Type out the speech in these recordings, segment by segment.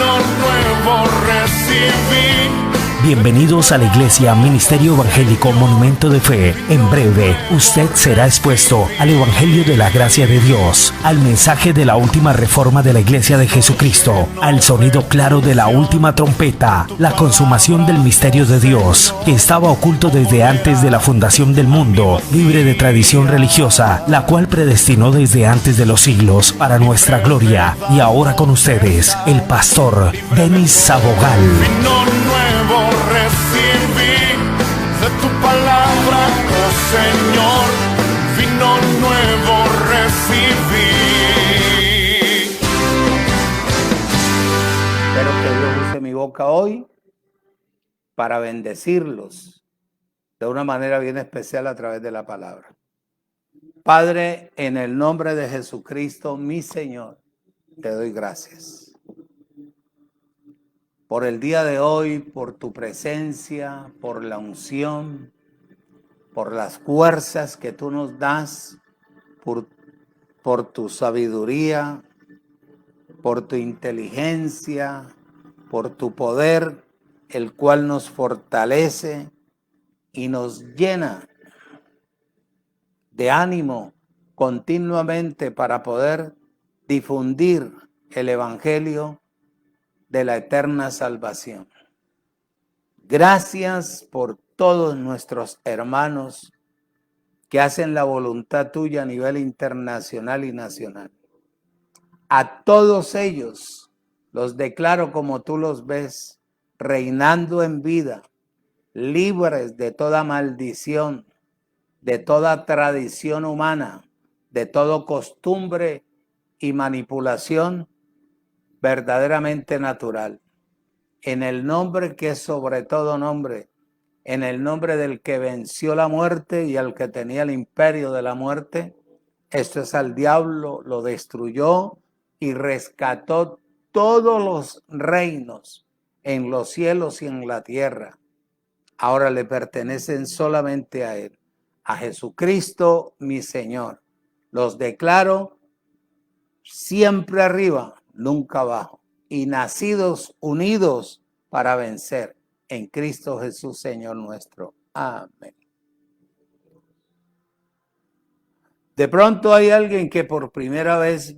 vino nuevo recibí. Bienvenidos a la Iglesia Ministerio Evangélico Monumento de Fe. En breve, usted será expuesto al Evangelio de la Gracia de Dios, al mensaje de la última reforma de la Iglesia de Jesucristo, al sonido claro de la última trompeta, la consumación del misterio de Dios, que estaba oculto desde antes de la fundación del mundo, libre de tradición religiosa, la cual predestinó desde antes de los siglos para nuestra gloria. Y ahora con ustedes, el pastor Denis Sabogal. Vino nuevo recibí de tu palabra, oh Señor, vino nuevo recibí. Espero que Dios use mi boca hoy para bendecirlos de una manera bien especial a través de la palabra. Padre, en el nombre de Jesucristo, mi Señor, te doy gracias por el día de hoy, por tu presencia, por la unción, por las fuerzas que tú nos das, por tu sabiduría, por tu inteligencia, por tu poder, el cual nos fortalece y nos llena de ánimo continuamente para poder difundir el Evangelio de la eterna salvación. Gracias por todos nuestros hermanos que hacen la voluntad tuya a nivel internacional y nacional. A todos ellos los declaro como tú los ves, reinando en vida, libres de toda maldición, de toda tradición humana, de toda costumbre y manipulación verdaderamente natural. En el nombre que es sobre todo nombre, en el nombre del que venció la muerte y al que tenía el imperio de la muerte, esto es al diablo, lo destruyó y rescató todos los reinos en los cielos y en la tierra. Ahora le pertenecen solamente a Él, a Jesucristo mi Señor. Los declaro siempre arriba, nunca abajo, y nacidos unidos para vencer en Cristo Jesús, Señor nuestro. Amén. De pronto hay alguien que por primera vez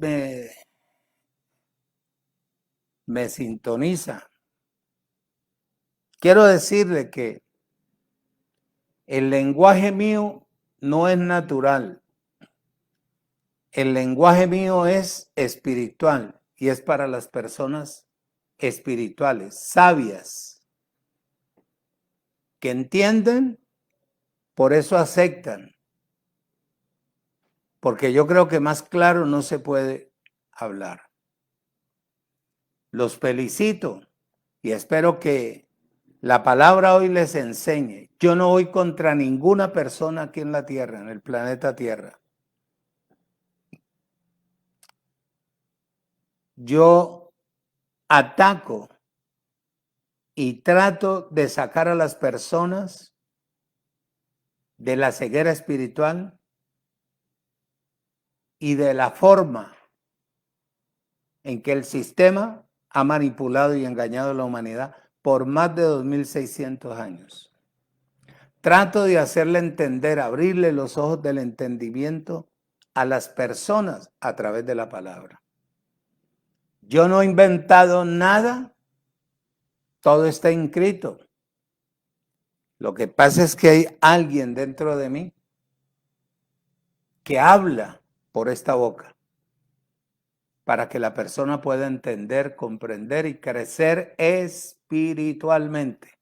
me sintoniza. Quiero decirle que el lenguaje mío no es natural. El lenguaje mío es espiritual y es para las personas espirituales, sabias, que entienden, por eso aceptan. Porque yo creo que más claro no se puede hablar. Los felicito y espero que la palabra hoy les enseñe. Yo no voy contra ninguna persona aquí en la tierra, en el planeta Tierra. Yo ataco y trato de sacar a las personas de la ceguera espiritual y de la forma en que el sistema ha manipulado y engañado a la humanidad por más de 2600 años. Trato de hacerle entender, abrirle los ojos del entendimiento a las personas a través de la palabra. Yo no he inventado nada, todo está escrito. Lo que pasa es que hay alguien dentro de mí que habla por esta boca para que la persona pueda entender, comprender y crecer espiritualmente.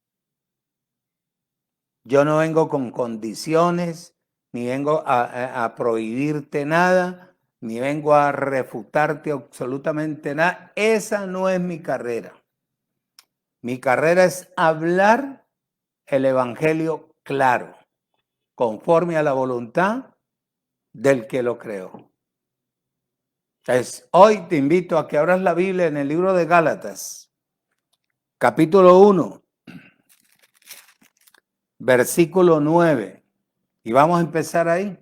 Yo no vengo con condiciones, ni vengo a prohibirte nada, ni vengo a refutarte absolutamente nada. Esa no es mi carrera. Mi carrera es hablar el evangelio claro, conforme a la voluntad del que lo creó. Entonces, hoy te invito a que abras la Biblia en el libro de Gálatas, capítulo 1, versículo 9. Y vamos a empezar ahí.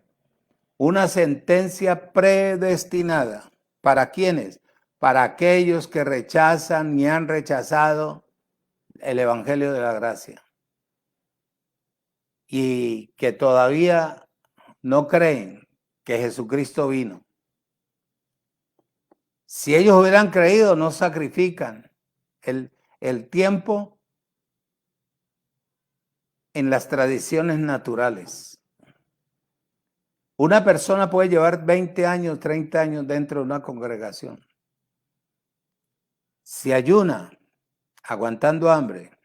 Una sentencia predestinada. ¿Para quiénes? para aquellos que rechazan y han rechazado el Evangelio de la Gracia y que todavía no creen que Jesucristo vino. Si ellos hubieran creído, no sacrifican el tiempo en las tradiciones naturales. Una persona puede llevar 20 años, 30 años dentro de una congregación. Si ayuna, aguantando hambre,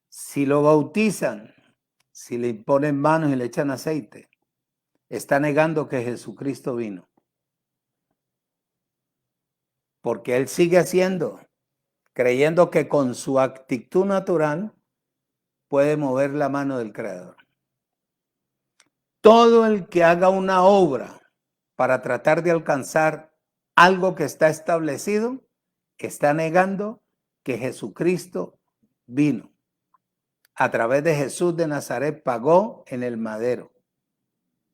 si lo bautizan, si le ponen manos y le echan aceite, está negando que Jesucristo vino. Porque él sigue haciendo, creyendo que con su actitud natural puede mover la mano del Creador. Todo el que haga una obra para tratar de alcanzar algo que está establecido, está negando que Jesucristo vino. A través de Jesús de Nazaret pagó en el madero.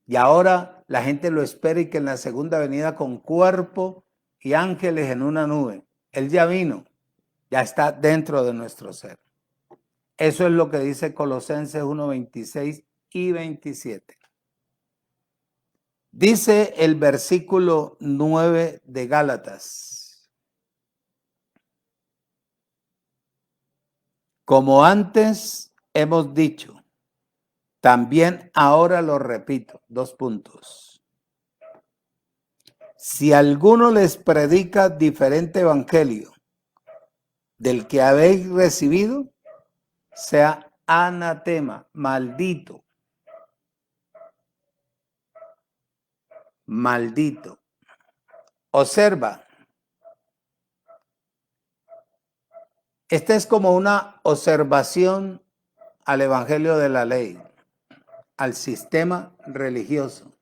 Y ahora la gente lo espera y que en la segunda venida con cuerpo y ángeles en una nube. Él ya vino, ya está dentro de nuestro ser. Eso es lo que dice Colosenses 1:26 y 27. Dice el versículo 9 de Gálatas: como antes hemos dicho, también ahora lo repito, 2 puntos. Si alguno les predica diferente evangelio del que habéis recibido, sea anatema, maldito. Maldito. Observa. Esta es como una observación al evangelio de la ley, al sistema religioso.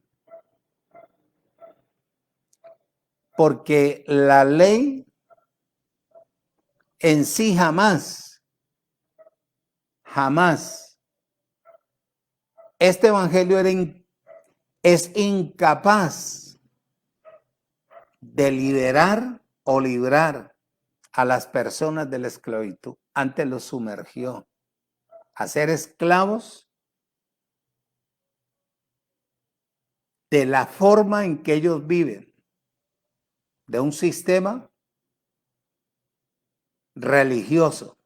Porque la ley en sí jamás, este evangelio es incapaz de liberar o librar a las personas de la esclavitud. Antes los sumergió a ser esclavos de la forma en que ellos viven, de un sistema religioso.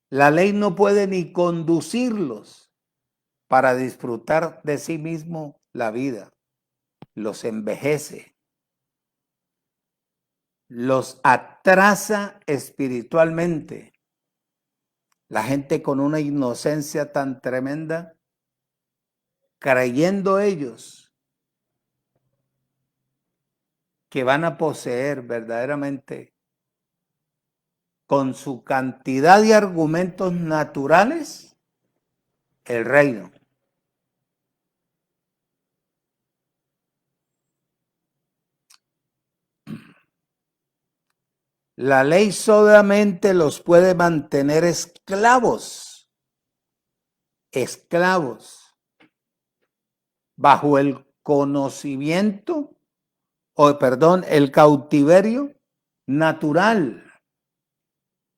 La ley no puede ni conducirlos para disfrutar de sí mismo la vida. Los envejece, los atrasa espiritualmente. La gente con una inocencia tan tremenda, creyendo ellos que van a poseer verdaderamente con su cantidad de argumentos naturales el reino. La ley solamente los puede mantener esclavos, bajo el conocimiento, el cautiverio natural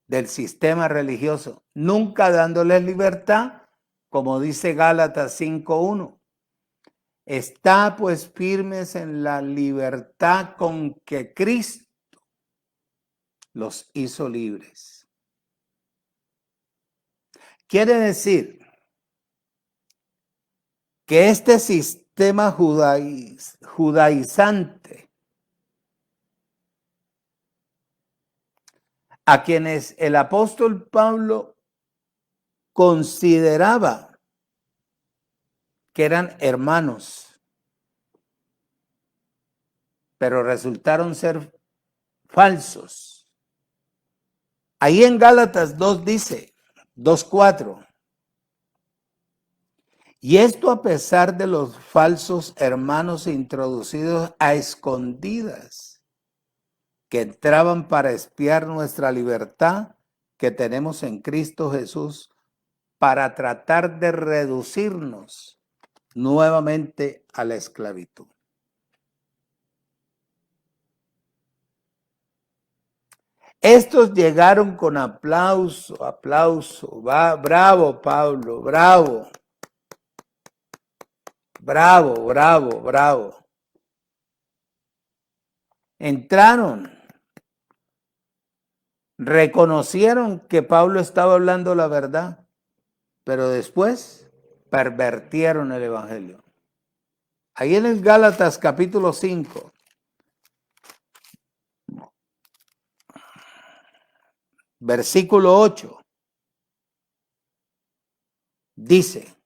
del sistema religioso, nunca dándoles libertad, como dice Gálatas 5:1. Está pues firmes en la libertad con que Cristo los hizo libres. Quiere decir que este sistema judaizante, a quienes el apóstol Pablo consideraba que eran hermanos, pero resultaron ser falsos. Ahí en Gálatas 2 dice, 2:4, y esto a pesar de los falsos hermanos introducidos a escondidas, que entraban para espiar nuestra libertad que tenemos en Cristo Jesús, para tratar de reducirnos nuevamente a la esclavitud. Estos llegaron con aplauso, aplauso. Va, bravo, Pablo, bravo. Bravo, bravo, bravo. Entraron, reconocieron que Pablo estaba hablando la verdad, pero después pervertieron el evangelio. Ahí en el Gálatas capítulo 5, versículo 8, dice: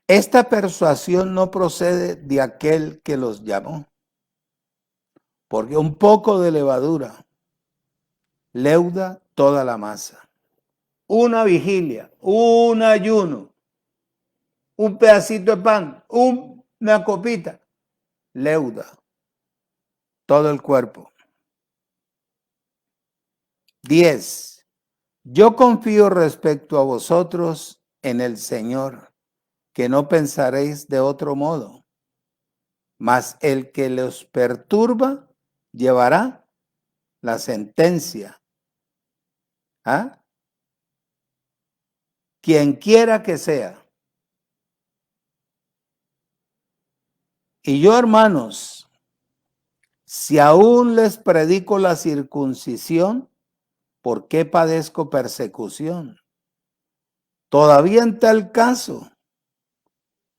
esta persuasión no procede de aquel que los llamó, porque un poco de levadura leuda toda la masa. Una vigilia, un ayuno, un pedacito de pan, una copita, leuda todo el cuerpo. 10. Yo confío respecto a vosotros en el Señor, que no pensaréis de otro modo, mas el que los perturba llevará la sentencia. ¿Ah? Quien quiera que sea. Y yo, hermanos, si aún les predico la circuncisión, ¿por qué padezco persecución? Todavía en tal caso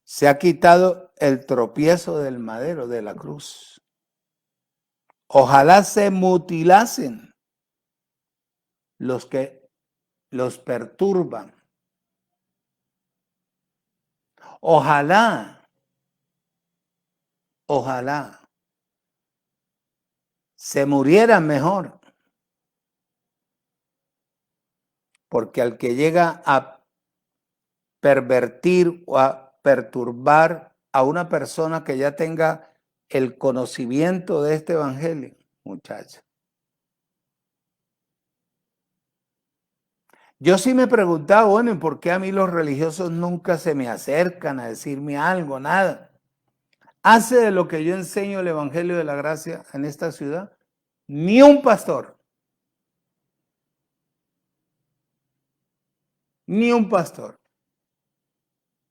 se ha quitado el tropiezo del madero de la cruz. Ojalá se mutilasen los que los perturban. Ojalá se murieran mejor. Porque al que llega a pervertir o a perturbar a una persona que ya tenga el conocimiento de este evangelio, muchachos. Yo sí me preguntaba, bueno, ¿y por qué a mí los religiosos nunca se me acercan a decirme algo, nada? ¿Hace de lo que yo enseño el evangelio de la gracia en esta ciudad? Ni un pastor. Ni un pastor.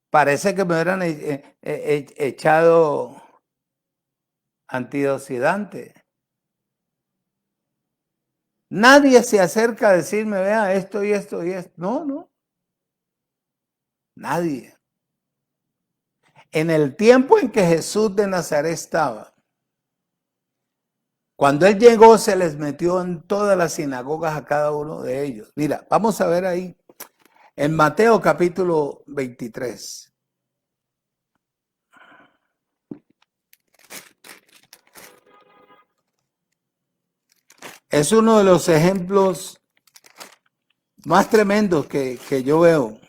Parece que me hubieran echado antioxidante. Nadie se acerca a decirme, vea, esto y esto y esto. No, no. Nadie. En el tiempo en que Jesús de Nazaret estaba, cuando él llegó, se les metió en todas las sinagogas a cada uno de ellos. Mira, vamos a ver ahí, en Mateo capítulo 23. Es uno de los ejemplos más tremendos que yo veo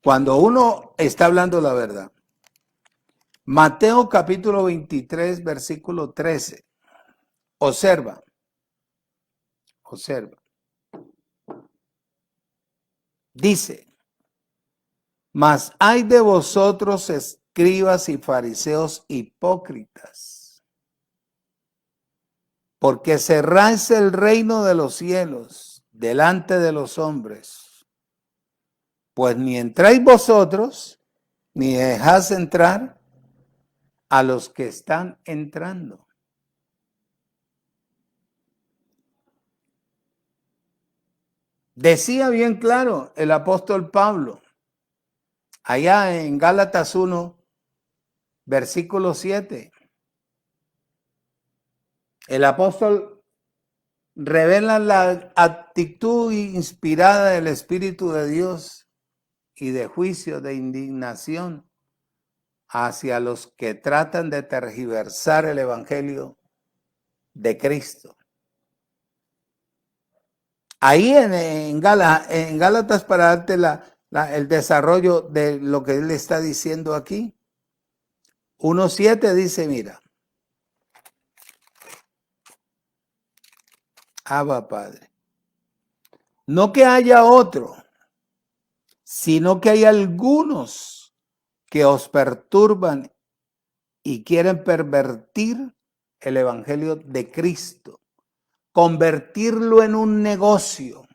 cuando uno está hablando la verdad. Mateo capítulo 23, versículo 13. Observa. Dice: mas hay de vosotros, escribas y fariseos hipócritas, porque cerráis el reino de los cielos delante de los hombres, pues ni entráis vosotros, ni dejáis entrar a los que están entrando. Decía bien claro el apóstol Pablo, allá en Gálatas 1, versículo 7. El apóstol revela la actitud inspirada del Espíritu de Dios y de juicio, de indignación hacia los que tratan de tergiversar el evangelio de Cristo. Ahí en Gálatas, para darte el desarrollo de lo que él está diciendo aquí, 1:7 dice, mira, Abba Padre, no que haya otro, sino que hay algunos que os perturban y quieren pervertir el evangelio de Cristo, convertirlo en un negocio,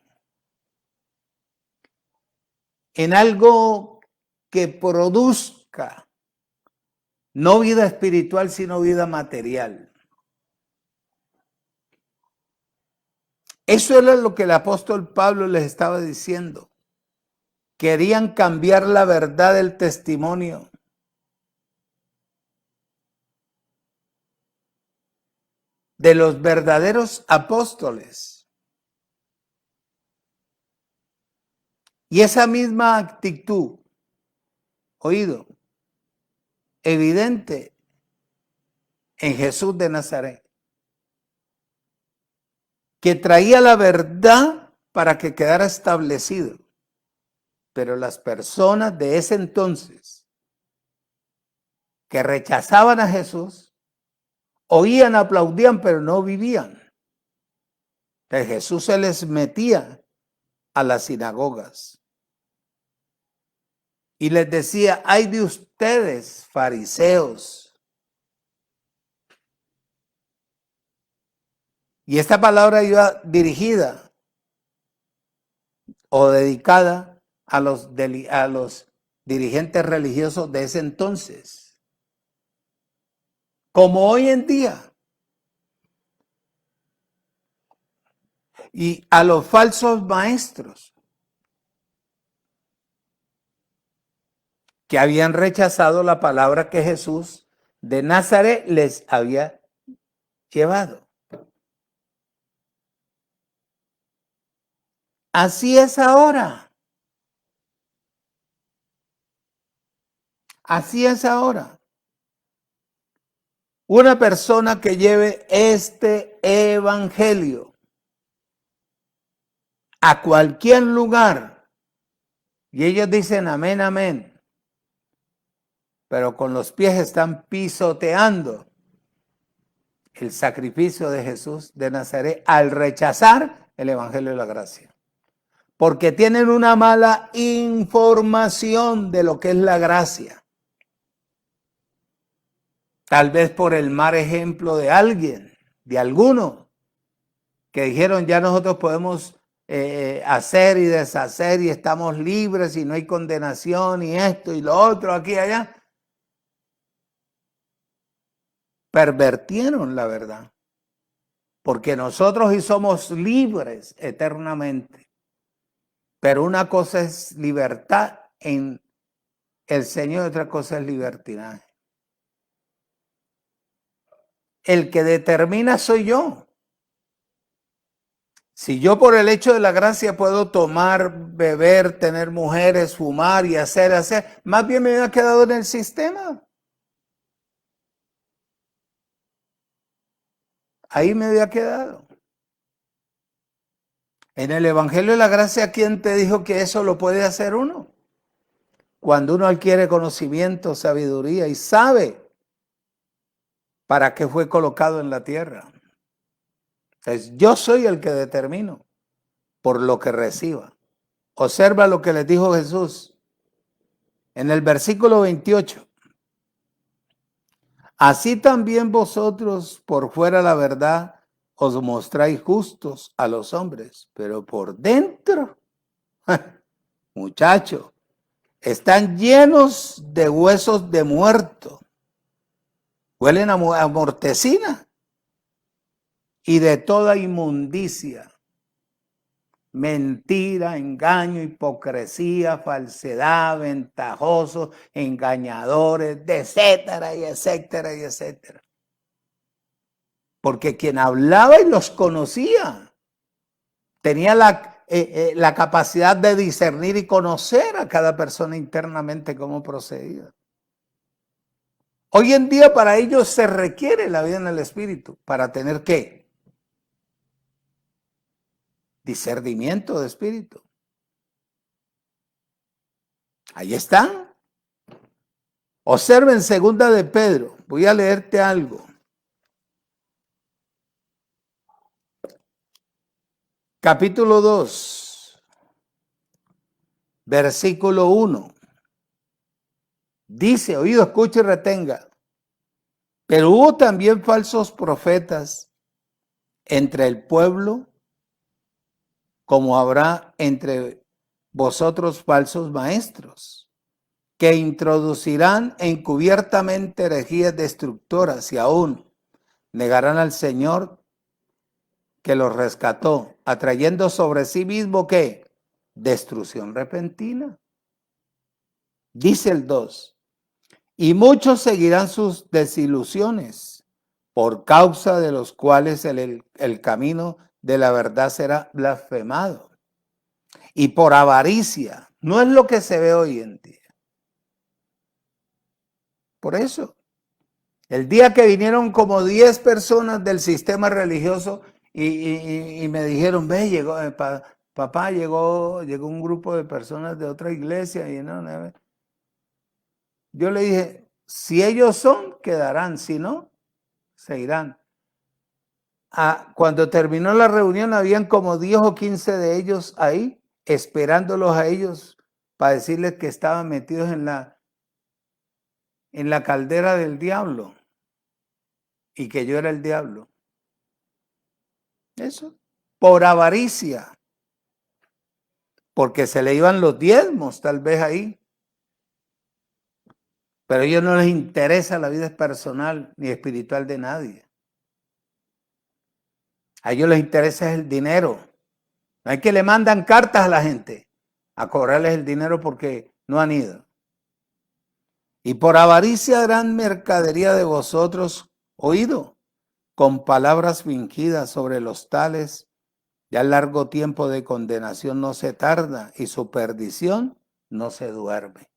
en algo que produzca no vida espiritual, sino vida material. Eso era lo que el apóstol Pablo les estaba diciendo. Querían cambiar la verdad del testimonio. De los verdaderos apóstoles. Y esa misma actitud, oído, evidente en Jesús de Nazaret, que traía la verdad para que quedara establecido. Pero las personas de ese entonces que rechazaban a Jesús, oían, aplaudían, pero no vivían. Entonces Jesús se les metía a las sinagogas y les decía: ay de ustedes, fariseos. Y esta palabra iba dirigida o dedicada a los dirigentes religiosos de ese entonces. Como hoy en día. Y a los falsos maestros que habían rechazado la palabra que Jesús de Nazaret les había llevado. Así es ahora. Así es ahora. Una persona que lleve este evangelio a cualquier lugar y ellos dicen amén, amén, pero con los pies están pisoteando el sacrificio de Jesús de Nazaret al rechazar el evangelio de la gracia. Porque tienen una mala información de lo que es la gracia. Tal vez por el mal ejemplo de alguien, de alguno, que dijeron ya nosotros podemos hacer y deshacer y estamos libres y no hay condenación y esto y lo otro aquí y allá. Pervertieron la verdad. Porque nosotros sí somos libres eternamente. Pero una cosa es libertad en el Señor y otra cosa es libertinaje. El que determina soy yo. Si yo por el hecho de la gracia puedo tomar, beber, tener mujeres, fumar y hacer, más bien me había quedado en el sistema. Ahí me había quedado. En el Evangelio de la Gracia, ¿quién te dijo que eso lo puede hacer uno? Cuando uno adquiere conocimiento, sabiduría y sabe para qué fue colocado en la tierra. Entonces, yo soy el que determino por lo que reciba. Observa lo que les dijo Jesús en el versículo 28. Así también vosotros por fuera la verdad os mostráis justos a los hombres, pero por dentro, muchachos, están llenos de huesos de muerto. Huelen a mortecina y de toda inmundicia. Mentira, engaño, hipocresía, falsedad, ventajosos, engañadores, etcétera, y etcétera, y etcétera. Porque quien hablaba y los conocía, tenía la capacidad de discernir y conocer a cada persona internamente cómo procedía. Hoy en día para ellos se requiere la vida en el Espíritu. ¿Para tener qué? Discernimiento de espíritu. Ahí están. Observen segunda de Pedro. Voy a leerte algo. Capítulo 2. Versículo 1. Dice, oído, escuche y retenga. Pero hubo también falsos profetas entre el pueblo, como habrá entre vosotros falsos maestros, que introducirán encubiertamente herejías destructoras y aún negarán al Señor que los rescató, atrayendo sobre sí mismo ¿qué? Destrucción repentina. Dice el 2, y muchos seguirán sus desilusiones, por causa de los cuales el camino de la verdad será blasfemado. Y por avaricia, no es lo que se ve hoy en día. Por eso, el día que vinieron como 10 personas del sistema religioso y me dijeron, ve, llegó, papá, llegó un grupo de personas de otra iglesia. Y no, yo le dije, si ellos son, quedarán, si no, se irán. Cuando terminó la reunión, habían como 10 o 15 de ellos ahí, esperándolos a ellos para decirles que estaban metidos en la caldera del diablo y que yo era el diablo. Eso, por avaricia, porque se le iban los diezmos tal vez ahí, pero a ellos no les interesa la vida personal ni espiritual de nadie. A ellos les interesa el dinero. No hay que le mandan cartas a la gente a cobrarles el dinero porque no han ido. Y por avaricia harán mercadería de vosotros oído, con palabras fingidas sobre los tales. Ya el largo tiempo de condenación no se tarda y su perdición no se duerme.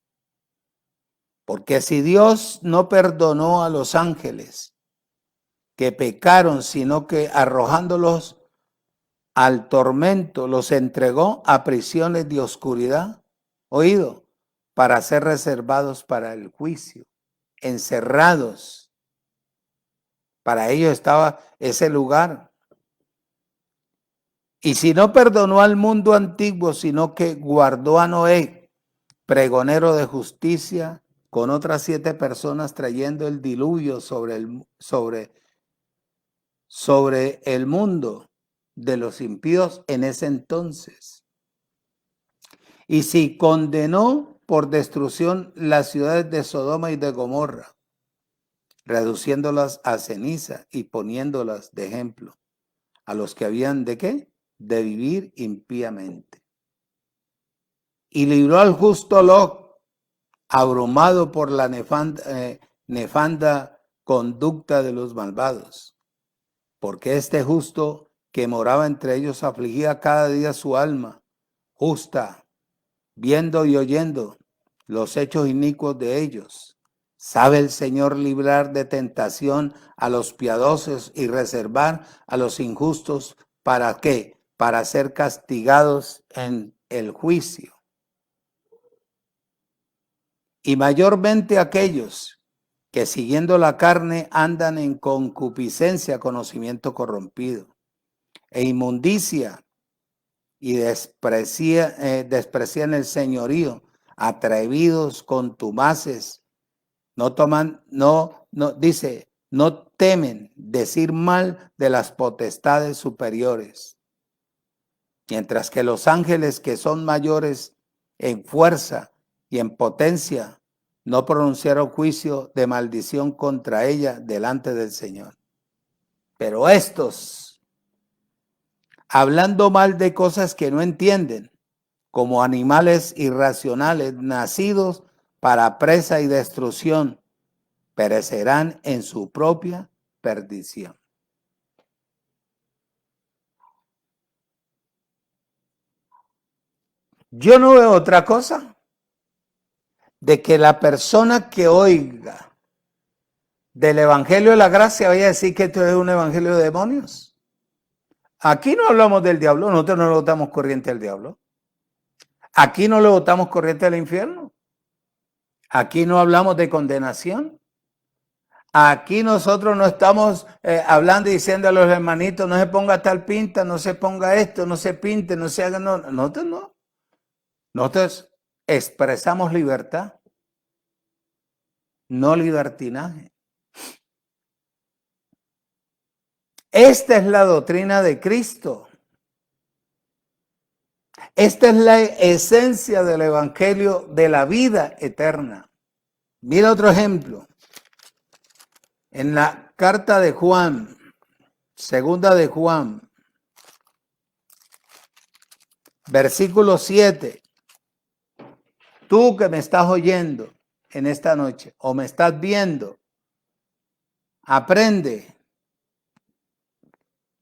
Porque si Dios no perdonó a los ángeles que pecaron, sino que arrojándolos al tormento los entregó a prisiones de oscuridad, oído, para ser reservados para el juicio, encerrados. Para ellos estaba ese lugar. Y si no perdonó al mundo antiguo, sino que guardó a Noé, pregonero de justicia, con otras 7 personas trayendo el diluvio sobre el mundo de los impíos en ese entonces. Y si condenó por destrucción las ciudades de Sodoma y de Gomorra, reduciéndolas a ceniza y poniéndolas de ejemplo a los que habían de ¿qué? De vivir impíamente. Y libró al justo Lot, abrumado por la nefanda conducta de los malvados, porque este justo que moraba entre ellos afligía cada día su alma justa, viendo y oyendo los hechos inicuos de ellos. ¿Sabe el Señor librar de tentación a los piadosos y reservar a los injustos? ¿Para qué? Para ser castigados en el juicio. Y mayormente aquellos que siguiendo la carne andan en concupiscencia, conocimiento corrompido, e inmundicia, y desprecian el señorío, atrevidos, contumaces, no temen decir mal de las potestades superiores, mientras que los ángeles que son mayores en fuerza y en potencia no pronunciaron juicio de maldición contra ella delante del Señor. Pero estos, hablando mal de cosas que no entienden, como animales irracionales nacidos para presa y destrucción, perecerán en su propia perdición. Yo no veo otra cosa de que la persona que oiga del Evangelio de la Gracia vaya a decir que esto es un evangelio de demonios. Aquí no hablamos del diablo, nosotros no le votamos corriente al diablo. Aquí no le votamos corriente al infierno. Aquí no hablamos de condenación. Aquí nosotros no estamos hablando y diciendo a los hermanitos, no se ponga tal pinta, no se ponga esto, no se pinte, no se haga, no. Nosotros no. Nosotros expresamos libertad, no libertinaje. Esta es la doctrina de Cristo. Esta es la esencia del evangelio de la vida eterna. Mira otro ejemplo. En la carta de Juan, segunda de Juan, versículo 7. Tú que me estás oyendo en esta noche o me estás viendo, aprende.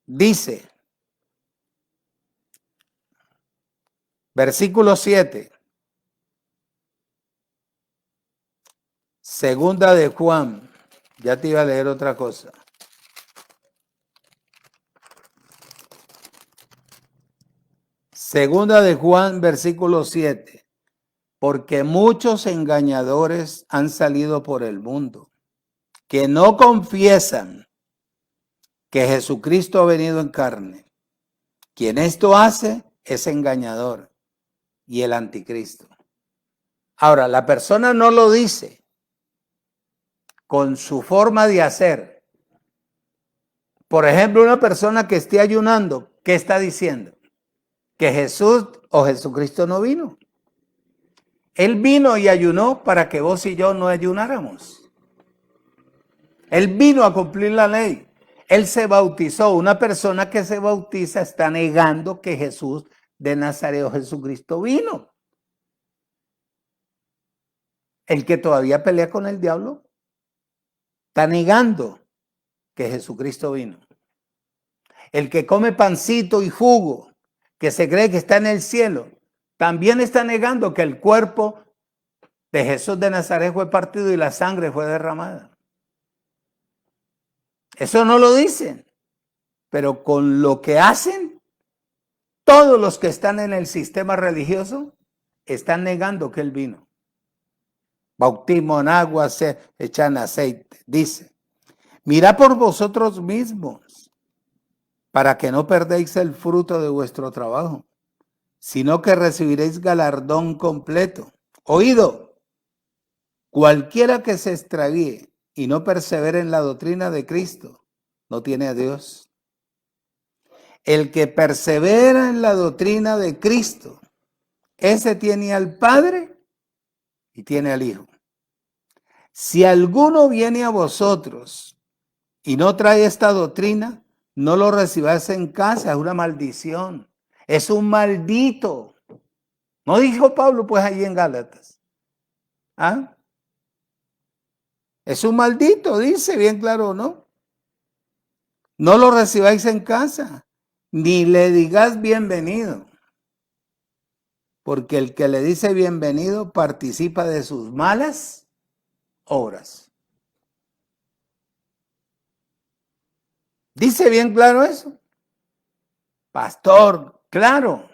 Dice, versículo 7, segunda de Juan, ya te iba a leer otra cosa. Segunda de Juan, versículo 7, porque muchos engañadores han salido por el mundo, que no confiesan que Jesucristo ha venido en carne. Quien esto hace es engañador y el anticristo. Ahora, la persona no lo dice con su forma de hacer. Por ejemplo, una persona que esté ayunando, ¿qué está diciendo? Que Jesús o Jesucristo no vino. Él vino y ayunó para que vos y yo no ayunáramos. Él vino a cumplir la ley. Él se bautizó. Una persona que se bautiza está negando que Jesús de Nazaret o Jesucristo vino. El que todavía pelea con el diablo está negando que Jesucristo vino. El que come pancito y jugo, que se cree que está en el cielo, también está negando que el cuerpo de Jesús de Nazaret fue partido y la sangre fue derramada. Eso no lo dicen, pero con lo que hacen, todos los que están en el sistema religioso están negando que Él vino. Bautismo en agua, se echan aceite. Dice, mirad por vosotros mismos, para que no perdéis el fruto de vuestro trabajo, sino que recibiréis galardón completo. Oído, cualquiera que se extravíe y no persevere en la doctrina de Cristo, no tiene a Dios. El que persevera en la doctrina de Cristo, ese tiene al Padre y tiene al Hijo. Si alguno viene a vosotros y no trae esta doctrina, no lo recibáis en casa, es una maldición, es un maldito. ¿No dijo Pablo pues ahí en Gálatas? ¿Ah? Es un maldito, dice bien claro, ¿no? No lo recibáis en casa, ni le digas bienvenido, porque el que le dice bienvenido participa de sus malas obras. ¿Dice bien claro eso? Pastor, claro.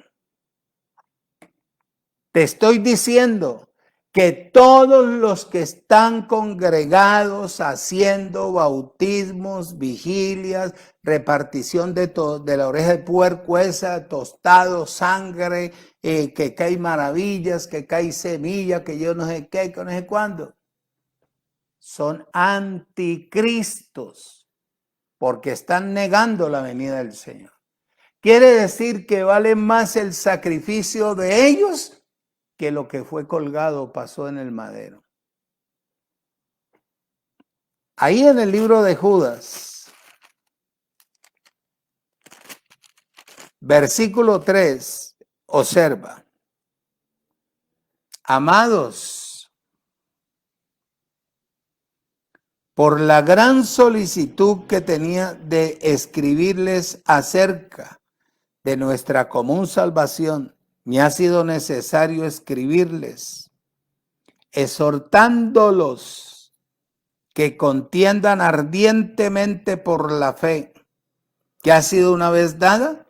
Te estoy diciendo que todos los que están congregados haciendo bautismos, vigilias, repartición de la oreja de puerco esa, tostado, sangre, que cae maravillas, que cae semilla, que yo no sé qué, que no sé cuándo, son anticristos porque están negando la venida del Señor. Quiere decir que vale más el sacrificio de ellos que lo que fue colgado pasó en el madero. Ahí en el libro de Judas, versículo 3, observa. Amados, por la gran solicitud que tenía de escribirles acerca de nuestra común salvación, me ha sido necesario escribirles, exhortándolos que contiendan ardientemente por la fe que ha sido una vez dada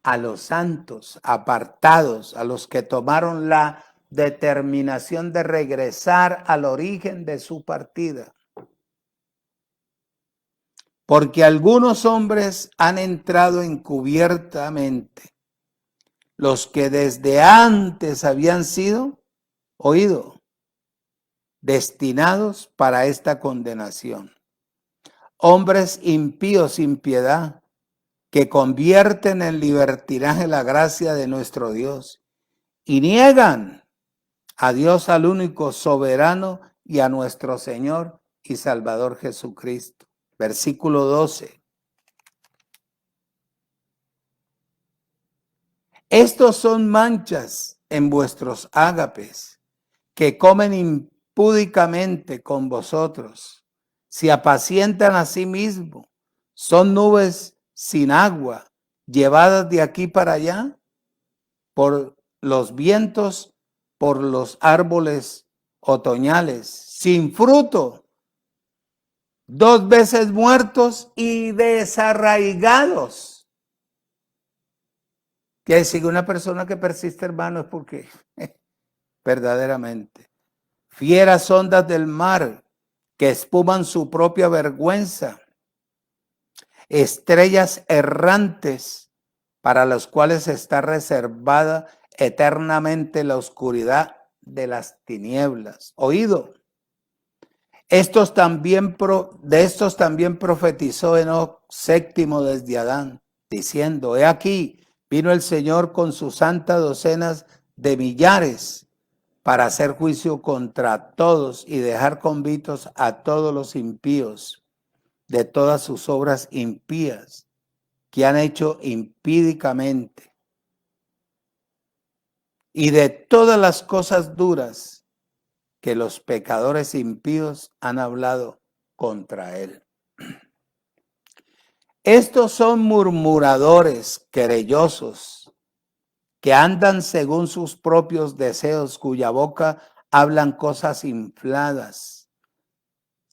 a los santos, apartados, a los que tomaron la determinación de regresar al origen de su partida. Porque algunos hombres han entrado encubiertamente, los que desde antes habían sido, oído, destinados para esta condenación. hombres impíos sin piedad, que convierten en libertinaje la gracia de nuestro Dios y niegan a Dios, al único soberano, y a nuestro Señor y Salvador Jesucristo. Versículo 12. Estos son manchas en vuestros ágapes, que comen impúdicamente con vosotros, se apacientan a sí mismos, son nubes sin agua, llevadas de aquí para allá por los vientos, por los árboles otoñales, sin fruto, 2 veces muertos y desarraigados. Quiere decir que una persona que persiste, hermano, es porque verdaderamente fieras ondas del mar que espuman su propia vergüenza, estrellas errantes para los cuales está reservada eternamente la oscuridad de las tinieblas. Oído. De estos también profetizó Enoc, séptimo desde Adán, diciendo: he aquí, vino el Señor con sus santas docenas de millares para hacer juicio contra todos y dejar convictos a todos los impíos de todas sus obras impías que han hecho impídicamente y de todas las cosas duras que los pecadores impíos han hablado contra él. Estos son murmuradores, querellosos, que andan según sus propios deseos, cuya boca hablan cosas infladas,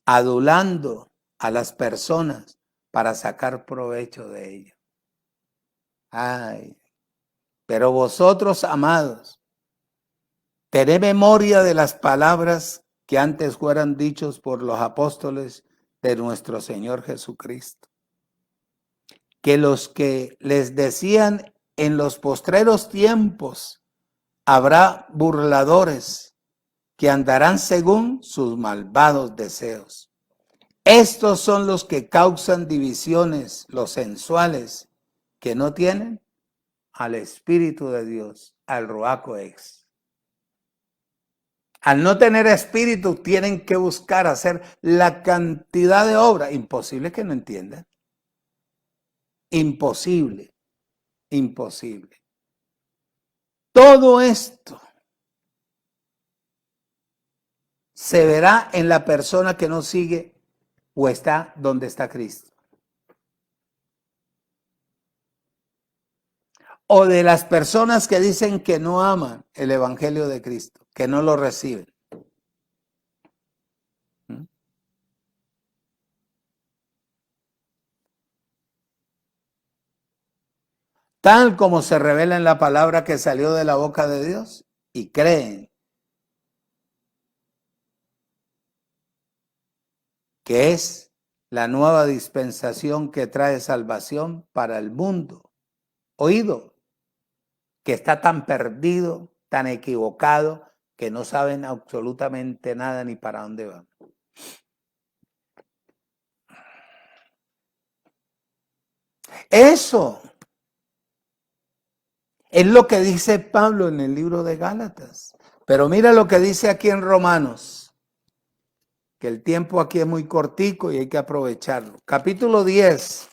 adulando a las personas para sacar provecho de ello. Ay, pero vosotros, amados, tened memoria de las palabras que antes fueran dichos por los apóstoles de nuestro Señor Jesucristo, que los que les decían: en los postreros tiempos habrá burladores que andarán según sus malvados deseos. Estos son los que causan divisiones, los sensuales, que no tienen al Espíritu de Dios, al Ruach Codex. Al no tener espíritu, tienen que buscar hacer la cantidad de obras. Imposible que no entiendan. Imposible. Imposible. Todo esto se verá en la persona que no sigue o está donde está Cristo. O de las personas que dicen que no aman el Evangelio de Cristo, que no lo reciben. Tal como se revela en la palabra que salió de la boca de Dios, y creen que es la nueva dispensación que trae salvación para el mundo. Oído, que está tan perdido, tan equivocado, que no saben absolutamente nada ni para dónde van. Eso es lo que dice Pablo en el libro de Gálatas. Pero mira lo que dice aquí en Romanos, que el tiempo aquí es muy cortico y hay que aprovecharlo. Capítulo 10,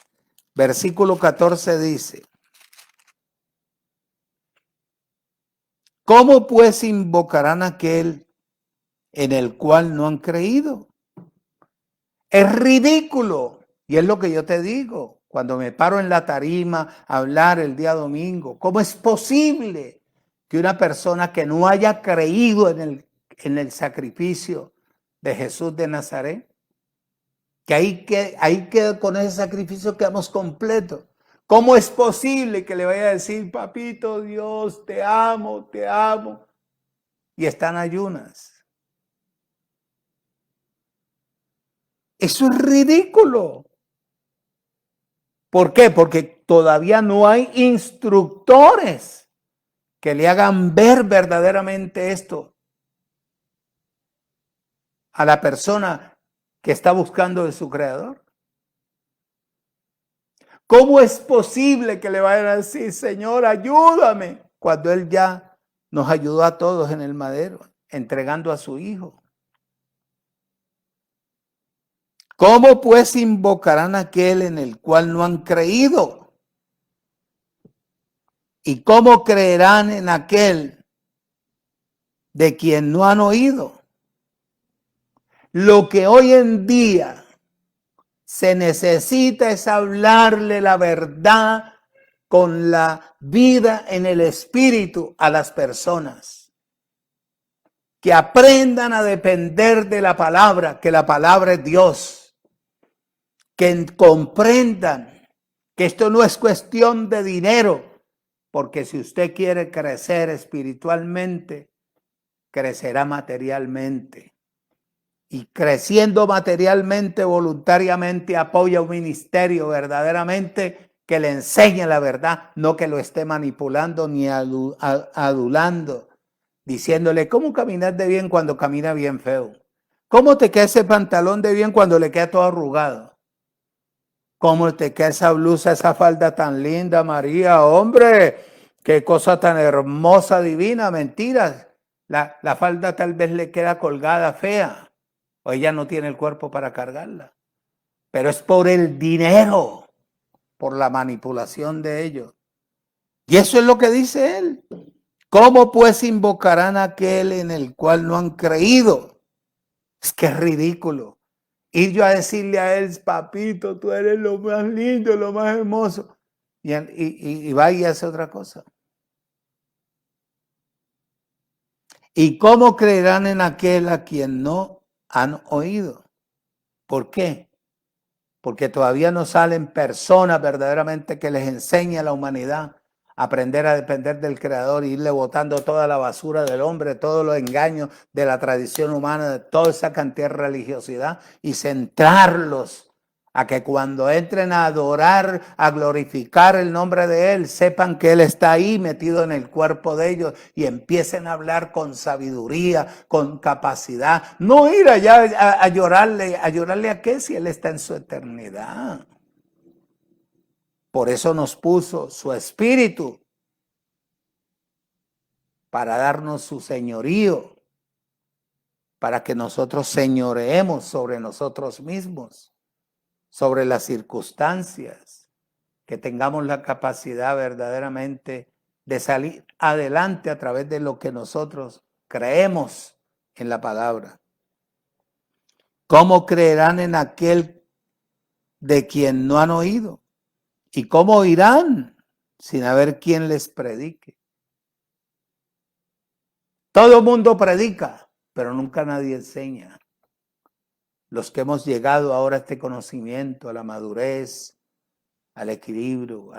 versículo 14 dice: ¿cómo pues invocarán aquel en el cual no han creído? Es ridículo. Y es lo que yo te digo cuando me paro en la tarima a hablar el día domingo. ¿Cómo es posible que una persona que no haya creído en el sacrificio de Jesús de Nazaret, que ahí queda con ese sacrificio, quedamos completos? ¿Cómo es posible que le vaya a decir: papito Dios, te amo, y están ayunas? Eso es ridículo. ¿Por qué? Porque todavía no hay instructores que le hagan ver verdaderamente esto a la persona que está buscando de su creador. ¿Cómo es posible que le vayan a decir, Señor, ayúdame? Cuando Él ya nos ayudó a todos en el madero, entregando a su Hijo. ¿Cómo pues invocarán a aquel en el cual no han creído? ¿Y cómo creerán en aquel de quien no han oído? Lo que hoy en día se necesita es hablarle la verdad con la vida en el espíritu a las personas. Que aprendan a depender de la palabra, que la palabra es Dios. Que comprendan que esto no es cuestión de dinero, porque si usted quiere crecer espiritualmente, crecerá materialmente. Y creciendo materialmente, voluntariamente, apoya un ministerio verdaderamente que le enseñe la verdad, no que lo esté manipulando ni adulando, diciéndole cómo caminar de bien cuando camina bien feo. ¿Cómo te queda ese pantalón de bien cuando le queda todo arrugado? ¿Cómo te queda esa blusa, esa falda tan linda, María? Hombre, qué cosa tan hermosa, divina. Mentiras. La falda tal vez le queda colgada, fea. O ella no tiene el cuerpo para cargarla. Pero es por el dinero, por la manipulación de ellos. Y eso es lo que dice él. ¿Cómo pues invocarán a aquel en el cual no han creído? Es que es ridículo. Ir yo a decirle a él, papito, tú eres lo más lindo, lo más hermoso. Y va y hace otra cosa. ¿Y cómo creerán en aquel a quien no han oído? ¿Por qué? Porque todavía no salen personas verdaderamente que les enseñe a la humanidad a aprender a depender del Creador, e irle botando toda la basura del hombre, todos los engaños de la tradición humana, de toda esa cantidad de religiosidad, y centrarlos a que cuando entren a adorar, a glorificar el nombre de Él, sepan que Él está ahí metido en el cuerpo de ellos y empiecen a hablar con sabiduría, con capacidad. No ir allá a llorarle a qué si Él está en su eternidad. Por eso nos puso su espíritu para darnos su señorío, para que nosotros señoreemos sobre nosotros mismos, sobre las circunstancias, que tengamos la capacidad verdaderamente de salir adelante a través de lo que nosotros creemos en la palabra. ¿Cómo creerán en aquel de quien no han oído? ¿Y cómo oirán sin haber quien les predique? Todo el mundo predica, pero nunca nadie enseña. Los que hemos llegado ahora a este conocimiento, a la madurez, al equilibrio,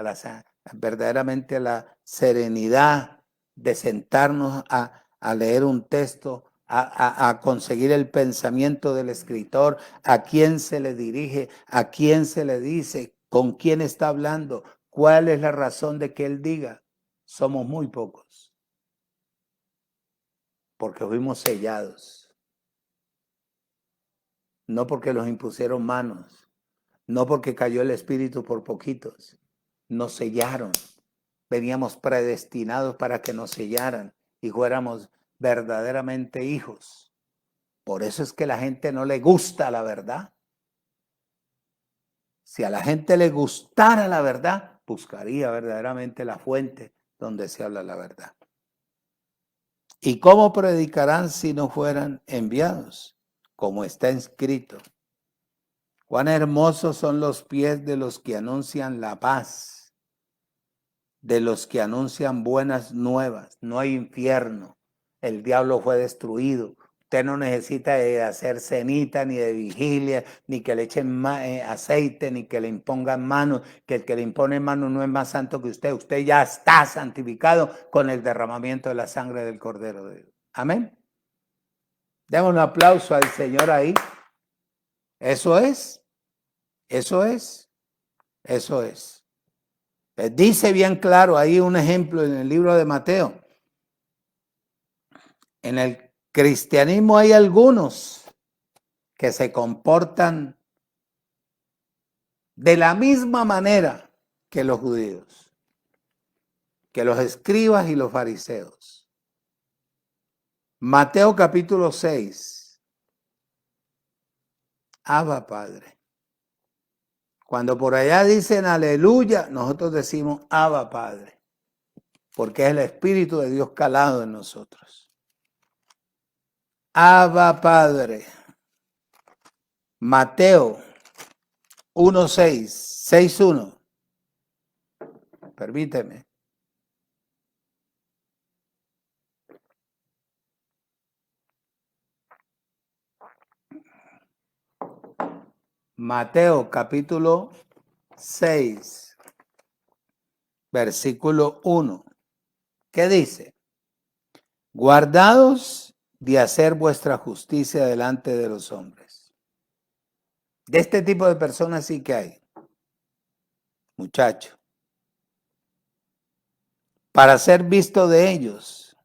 verdaderamente a la serenidad de sentarnos a leer un texto, a conseguir el pensamiento del escritor, a quién se le dirige, a quién se le dice, con quién está hablando, cuál es la razón de que él diga. Somos muy pocos, porque fuimos sellados, no porque los impusieron manos, no porque cayó el Espíritu por poquitos, nos sellaron. Veníamos predestinados para que nos sellaran y fuéramos verdaderamente hijos. Por eso es que a la gente no le gusta la verdad. Si a la gente le gustara la verdad, buscaría verdaderamente la fuente donde se habla la verdad. ¿Y cómo predicarán si no fueran enviados? Como está escrito. Cuán hermosos son los pies de los que anuncian la paz, de los que anuncian buenas nuevas. No hay infierno, el diablo fue destruido. Usted no necesita de hacer cenita, ni de vigilia, ni que le echen aceite, ni que le impongan manos, que el que le impone manos no es más santo que usted. Usted ya está santificado con el derramamiento de la sangre del Cordero de Dios. Amén. Demos un aplauso al Señor ahí. Eso es, eso es, eso es. Dice bien claro ahí un ejemplo en el libro de Mateo. En el cristianismo hay algunos que se comportan de la misma manera que los judíos, que los escribas y los fariseos. Mateo capítulo 6. Abba Padre. Cuando por allá dicen aleluya, nosotros decimos Abba Padre, porque es el Espíritu de Dios calado en nosotros. Abba Padre. Mateo 1:6, 6:1. Permíteme. Mateo capítulo 6, versículo 1. ¿Qué dice? Guardaos de hacer vuestra justicia delante de los hombres. De este tipo de personas sí que hay, muchacho. Para ser visto de ellos.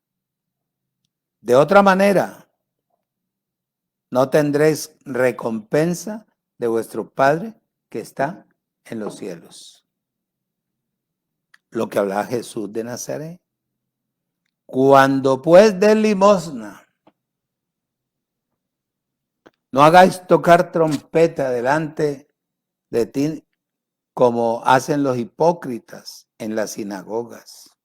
De otra manera, no tendréis recompensa de vuestro Padre que está en los cielos. Lo que hablaba Jesús de Nazaret. Cuando pues des limosna, no hagáis tocar trompeta delante de ti como hacen los hipócritas en las sinagogas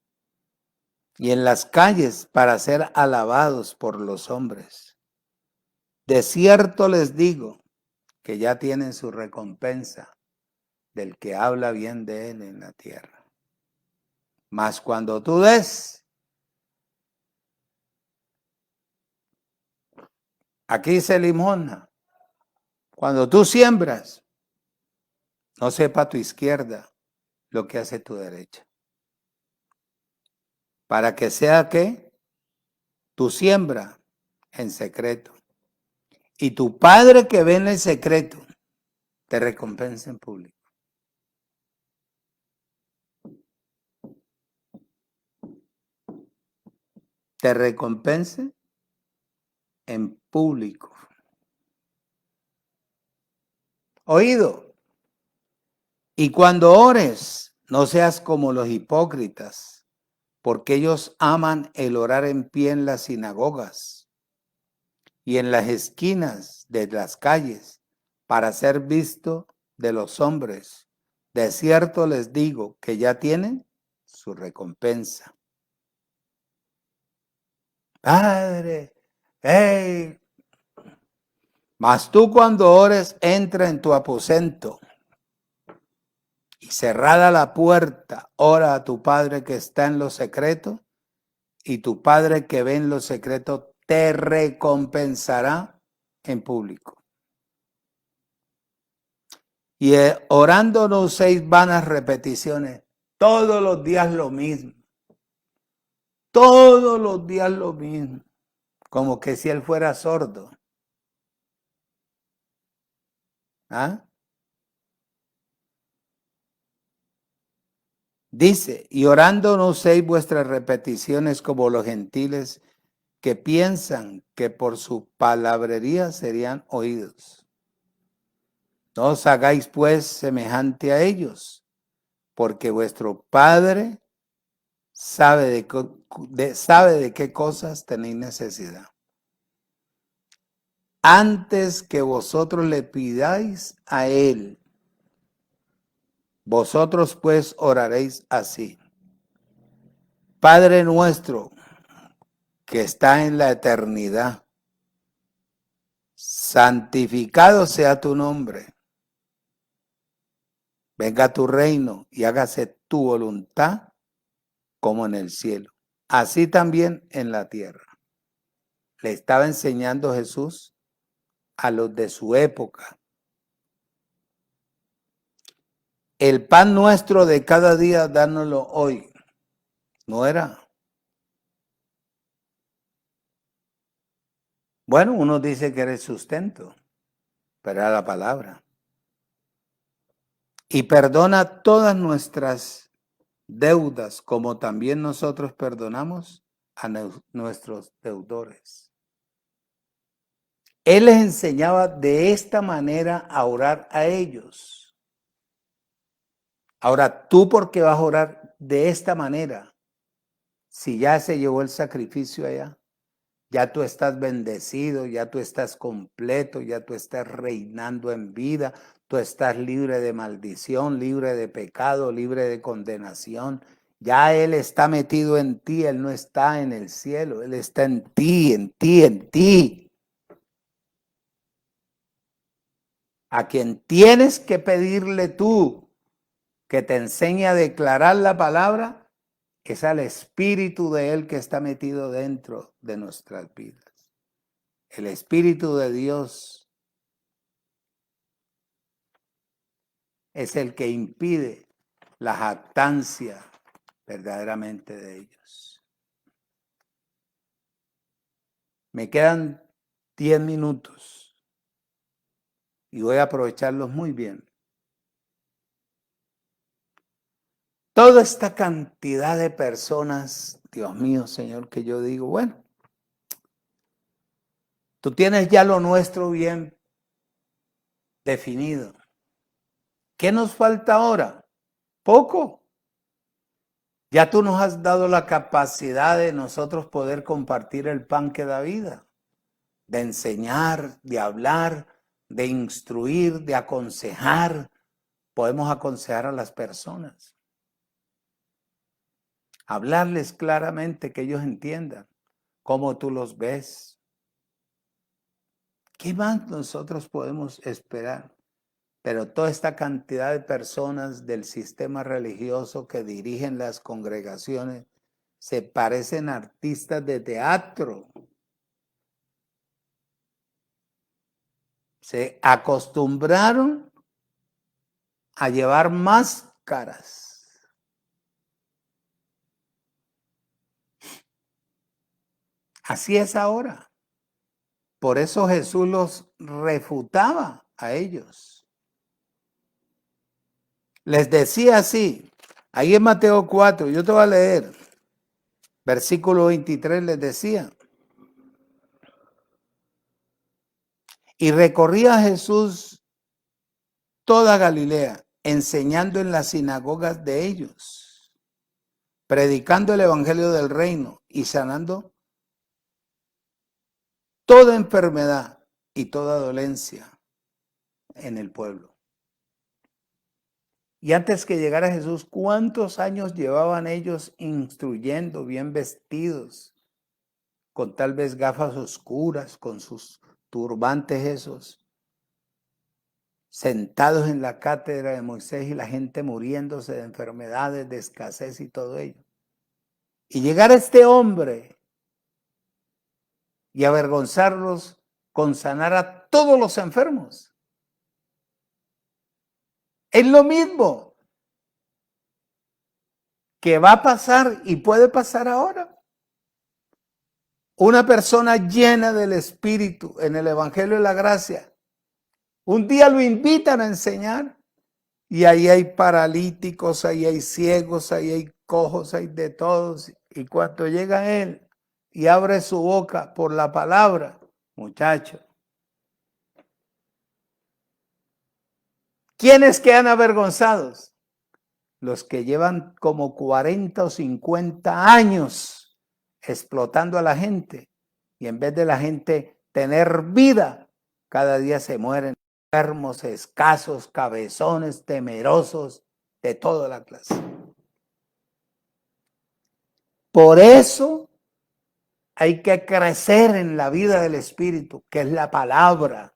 y en las calles para ser alabados por los hombres. De cierto les digo que ya tienen su recompensa del que habla bien de él en la tierra. Mas cuando tú des, aquí dice limosna, cuando tú siembras, no sepa tu izquierda lo que hace tu derecha. Para que sea que tu siembra en secreto. Y tu Padre que ve en el secreto te recompensa en público. Te recompense en público. Oído. Y cuando ores, no seas como los hipócritas, porque ellos aman el orar en pie en las sinagogas y en las esquinas de las calles para ser visto de los hombres. De cierto les digo que ya tienen su recompensa. Padre, hey, mas tú cuando ores, entra en tu aposento y cerrada la puerta, ora a tu Padre que está en lo secreto, y tu Padre que ve en lo secreto te recompensará en público. Y orando no uséis vanas repeticiones, todos los días lo mismo. Todos los días lo mismo, como que si él fuera sordo. ¿Ah? Dice, y orando no uséis vuestras repeticiones como los gentiles que piensan que por su palabrería serían oídos. No os hagáis pues semejante a ellos, porque vuestro Padre sabe de qué cosas tenéis necesidad. Antes que vosotros le pidáis a Él, vosotros pues oraréis así. Padre nuestro que está en la eternidad, santificado sea tu nombre. Venga tu reino y hágase tu voluntad como en el cielo, así también en la tierra. Le estaba enseñando Jesús a los de su época. El pan nuestro de cada día, dánoslo hoy. No era. Bueno, uno dice que era el sustento, pero era la palabra. Y perdona todas nuestras deudas, como también nosotros perdonamos a nuestros deudores. Él les enseñaba de esta manera a orar a ellos. Ahora, ¿tú por qué vas a orar de esta manera? Si ya se llevó el sacrificio allá, ya tú estás bendecido, ya tú estás completo, ya tú estás reinando en vida, tú estás libre de maldición, libre de pecado, libre de condenación. Ya Él está metido en ti, Él no está en el cielo, Él está en ti, en ti, en ti. A quien tienes que pedirle tú que te enseñe a declarar la palabra es al Espíritu de Él que está metido dentro de nuestras vidas. El Espíritu de Dios es el que impide la jactancia verdaderamente de ellos. Me quedan 10 minutos y voy a aprovecharlos muy bien. Toda esta cantidad de personas, Dios mío, Señor, que yo digo, bueno, tú tienes ya lo nuestro bien definido. ¿Qué nos falta ahora? Poco. Ya tú nos has dado la capacidad de nosotros poder compartir el pan que da vida, de enseñar, de hablar, de instruir, de aconsejar. Podemos aconsejar a las personas. Hablarles claramente que ellos entiendan cómo tú los ves. ¿Qué más nosotros podemos esperar? Pero toda esta cantidad de personas del sistema religioso que dirigen las congregaciones se parecen a artistas de teatro. Se acostumbraron a llevar máscaras. Así es ahora. Por eso Jesús los refutaba a ellos. Les decía así, ahí en Mateo 4, yo te voy a leer, versículo 23 les decía, y recorría Jesús toda Galilea, enseñando en las sinagogas de ellos, predicando el evangelio del reino y sanando toda enfermedad y toda dolencia en el pueblo. Y antes que llegara Jesús, ¿cuántos años llevaban ellos instruyendo, bien vestidos, con tal vez gafas oscuras, con sus turbantes esos, sentados en la cátedra de Moisés y la gente muriéndose de enfermedades, de escasez y todo ello? Y llegar a este hombre y avergonzarlos con sanar a todos los enfermos. Es lo mismo que va a pasar y puede pasar ahora. Una persona llena del Espíritu en el Evangelio de la Gracia, un día lo invitan a enseñar y ahí hay paralíticos, ahí hay ciegos, ahí hay cojos, hay de todos. Y cuando llega él y abre su boca por la palabra, muchacho, ¿quiénes quedan avergonzados? Los que llevan como 40 o 50 años explotando a la gente y en vez de la gente tener vida, cada día se mueren enfermos, escasos, cabezones, temerosos, de toda la clase. Por eso hay que crecer en la vida del Espíritu, que es la palabra,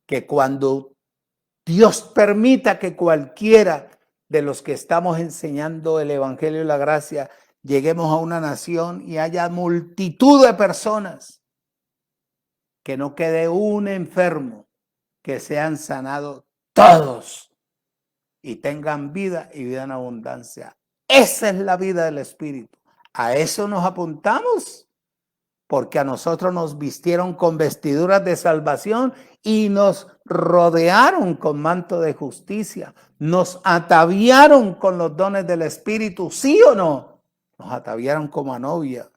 que cuando Dios permita que cualquiera de los que estamos enseñando el Evangelio y la gracia lleguemos a una nación y haya multitud de personas, que no quede un enfermo, que sean sanados todos y tengan vida y vida en abundancia. Esa es la vida del Espíritu. A eso nos apuntamos, porque a nosotros nos vistieron con vestiduras de salvación y nos rodearon con manto de justicia. Nos ataviaron con los dones del Espíritu, ¿sí o no? Nos ataviaron como a novia,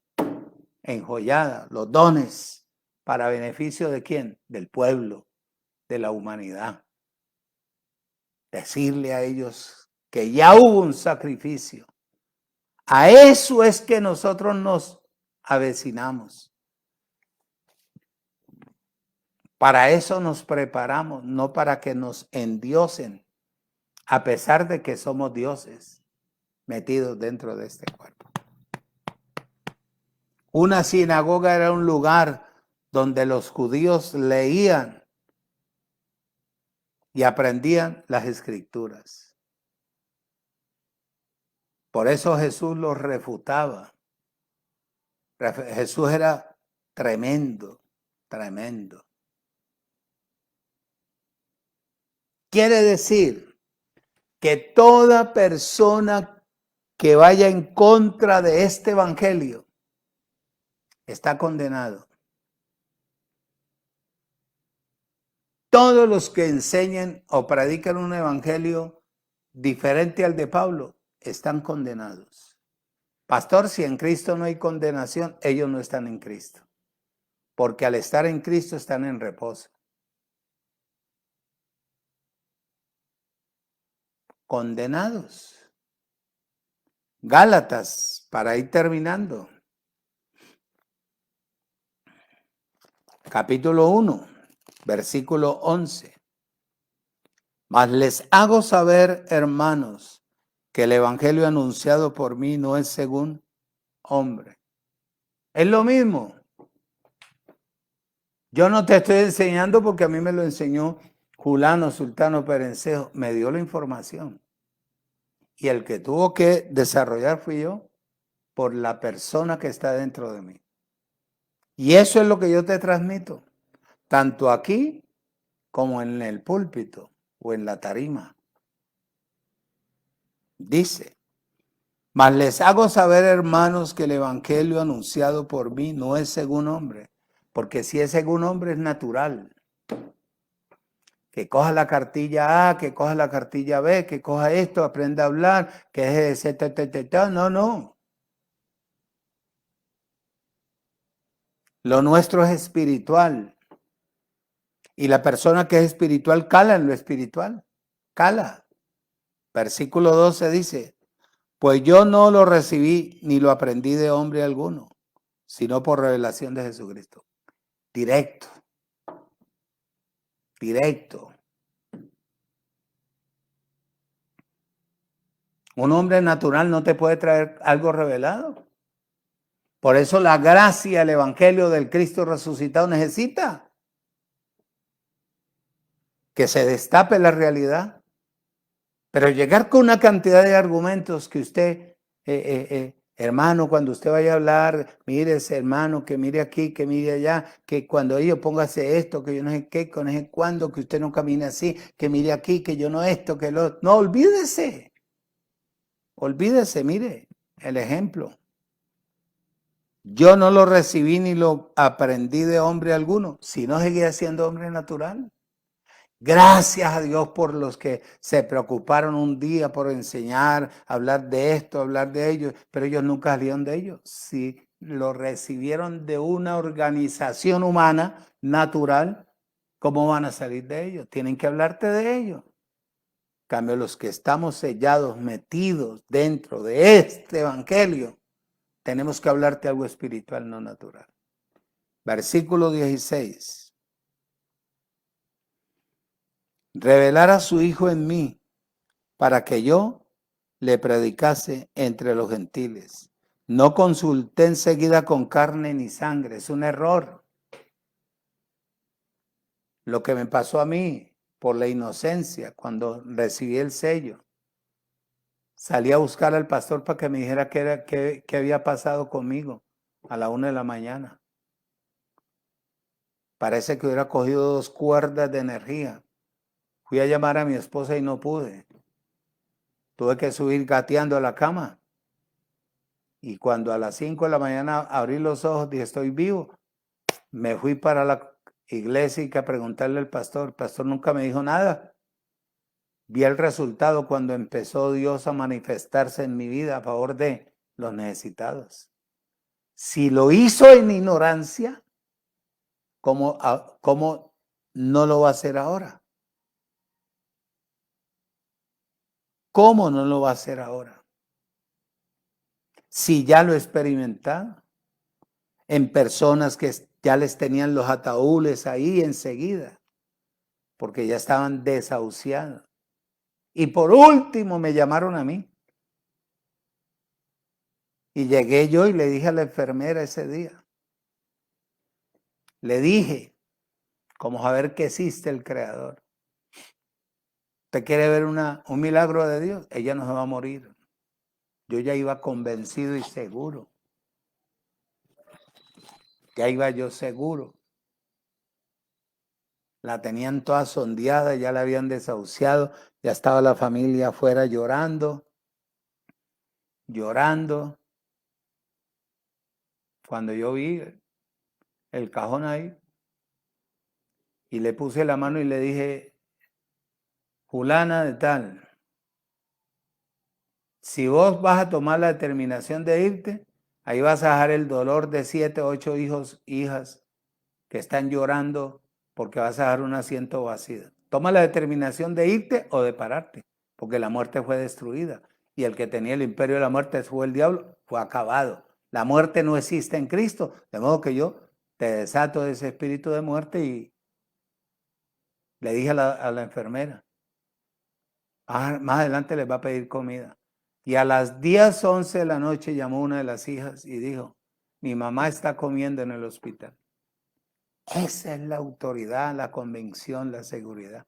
enjollada, los dones, ¿para beneficio de quién? Del pueblo, de la humanidad. Decirle a ellos que ya hubo un sacrificio. A eso es que nosotros nos avecinamos. Para eso nos preparamos, no para que nos endiosen, a pesar de que somos dioses metidos dentro de este cuerpo. Una sinagoga era un lugar donde los judíos leían y aprendían las escrituras. Por eso Jesús los refutaba. Jesús era tremendo, tremendo. Quiere decir que toda persona que vaya en contra de este evangelio está condenado. Todos los que enseñen o predican un evangelio diferente al de Pablo están condenados. Pastor, si en Cristo no hay condenación, ellos no están en Cristo. Porque al estar en Cristo están en reposo. Condenados. Gálatas, para ir terminando. Capítulo 1, versículo 11. Mas les hago saber, hermanos, que el evangelio anunciado por mí no es según hombre. Es lo mismo. Yo no te estoy enseñando porque a mí me lo enseñó Julano Sultano Perencejo. Me dio la información. Y el que tuvo que desarrollar fui yo por la persona que está dentro de mí. Y eso es lo que yo te transmito, tanto aquí como en el púlpito o en la tarima. Dice, mas les hago saber, hermanos, que el evangelio anunciado por mí no es según hombre, porque si es según hombre es natural. Que coja la cartilla A, que coja la cartilla B, que coja esto, aprenda a hablar, que es ese, no. Lo nuestro es espiritual. Y la persona que es espiritual cala en lo espiritual. Cala. Versículo 12 dice, pues yo no lo recibí ni lo aprendí de hombre alguno, sino por revelación de Jesucristo. Directo. Directo. Un hombre natural no te puede traer algo revelado. Por eso la gracia, el evangelio del Cristo resucitado necesita que se destape la realidad. Pero llegar con una cantidad de argumentos que usted, hermano, cuando usted vaya a hablar, mire ese hermano, que mire aquí, que mire allá, que cuando ellos póngase esto, que yo no sé qué, que no sé cuándo, que usted no camine así, que mire aquí, que yo no esto, que lo... No, olvídese. Olvídese, mire el ejemplo. Yo no lo recibí ni lo aprendí de hombre alguno, sino seguía siendo hombre natural. Gracias a Dios por los que se preocuparon un día por enseñar, hablar de esto, hablar de ello, pero ellos nunca salieron de ellos. Si lo recibieron de una organización humana natural, ¿cómo van a salir de ellos? Tienen que hablarte de ellos. En cambio, los que estamos sellados, metidos dentro de este evangelio, tenemos que hablarte algo espiritual, no natural. Versículo 16. Revelar a su Hijo en mí, para que yo le predicase entre los gentiles. No consulté enseguida con carne ni sangre, es un error. Lo que me pasó a mí por la inocencia cuando recibí el sello. Salí a buscar al pastor para que me dijera qué había pasado conmigo a la 1 de la mañana. Parece que hubiera cogido 2 cuerdas de energía. Fui a llamar a mi esposa y no pude. Tuve que subir gateando a la cama. Y cuando a las 5 de la mañana abrí los ojos, dije, estoy vivo. Me fui para la iglesia y que a preguntarle al pastor. El pastor nunca me dijo nada. Vi el resultado cuando empezó Dios a manifestarse en mi vida a favor de los necesitados. Si lo hizo en ignorancia, ¿cómo no lo va a hacer ahora? ¿Cómo no lo va a hacer ahora? Si ya lo he experimentado en personas que ya les tenían los ataúdes ahí enseguida, porque ya estaban desahuciados. Y por último me llamaron a mí. Y llegué yo y le dije a la enfermera ese día. Le dije, como a ver qué existe el Creador. ¿Usted quiere ver un milagro de Dios? Ella no se va a morir. Yo ya iba convencido y seguro. Ya iba yo seguro. La tenían toda sondeada, ya la habían desahuciado, ya estaba la familia afuera llorando. Cuando yo vi el cajón ahí, y le puse la mano y le dije, fulana de tal, si vos vas a tomar la determinación de irte, ahí vas a dejar el dolor de 7, 8 hijos, hijas que están llorando porque vas a dejar un asiento vacío. Toma la determinación de irte o de pararte, porque la muerte fue destruida. Y el que tenía el imperio de la muerte fue el diablo, fue acabado. La muerte no existe en Cristo, de modo que yo te desato de ese espíritu de muerte y le dije a la enfermera, más adelante les va a pedir comida. Y a las 10, 11 de la noche llamó una de las hijas y dijo, mi mamá está comiendo en el hospital. Esa es la autoridad, la convicción, la seguridad,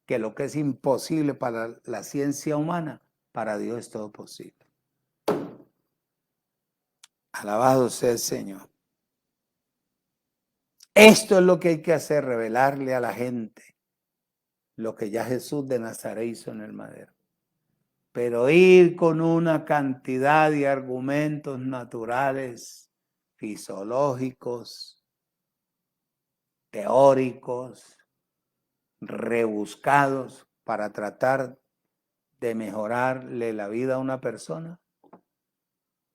que lo que es imposible para la ciencia humana, para Dios es todo posible. Alabado sea el Señor. Esto es lo que hay que hacer, revelarle a la gente lo que ya Jesús de Nazaret hizo en el madero. Pero ir con una cantidad de argumentos naturales, fisiológicos, teóricos, rebuscados para tratar de mejorarle la vida a una persona,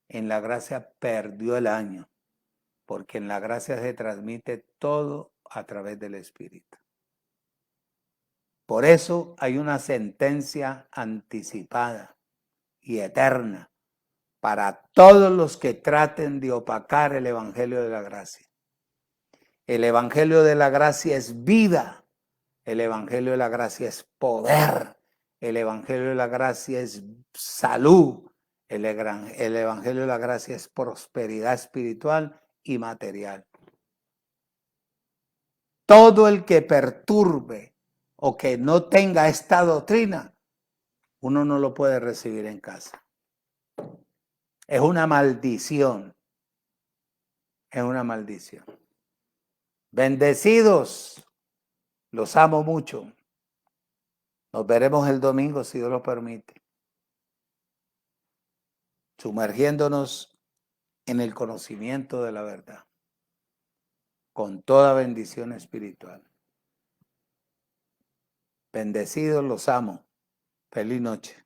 en la gracia perdió el año, porque en la gracia se transmite todo a través del Espíritu. Por eso hay una sentencia anticipada y eterna para todos los que traten de opacar el Evangelio de la Gracia. El Evangelio de la Gracia es vida, el Evangelio de la Gracia es poder, el Evangelio de la Gracia es salud, el Evangelio de la Gracia es prosperidad espiritual y material. Todo el que perturbe o que no tenga esta doctrina, uno no lo puede recibir en casa. Es una maldición. Es una maldición. Bendecidos, los amo mucho. Nos veremos el domingo si Dios lo permite. Sumergiéndonos en el conocimiento de la verdad. Con toda bendición espiritual. Bendecidos, los amo. Feliz noche.